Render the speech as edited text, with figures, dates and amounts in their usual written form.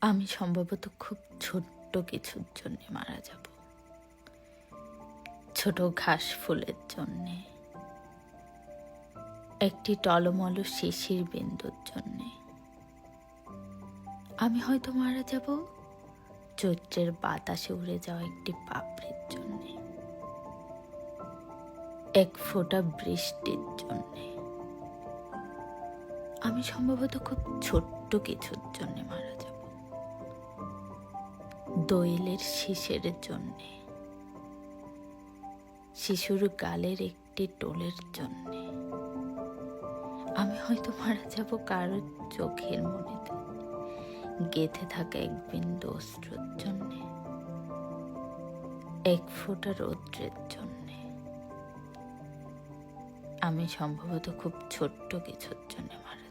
আমি সম্ভবত খুব ছোট্ট কিছুর জন্যে মারা যাব। ছোট ঘাস ফুলের জন্যে, একটি টলমল শিশির বিন্দুর জন্যে। আমি হয়তো মারা যাব চৈত্রের বাতাসে উড়ে যাওয়া একটি পাপড়ির জন্যে, এক ফোঁটা বৃষ্টির জন্যে। আমি সম্ভবত খুব ছোট্ট কিছুর জন্যে মারা যাব, দোয়েলের শিশের জন্যে, শিশুর গালের একটি টোলের জন্যে। আমি হয়তো মারা যাব কারোর চোখের মনেতে গেঁথে থাকা এক বিন্দু অশ্রুর জন্যে, এক ফোঁটা রৌদ্রের জন্যে। আমি সম্ভবত খুব ছোট্ট কিছুর জন্য মারা যাব।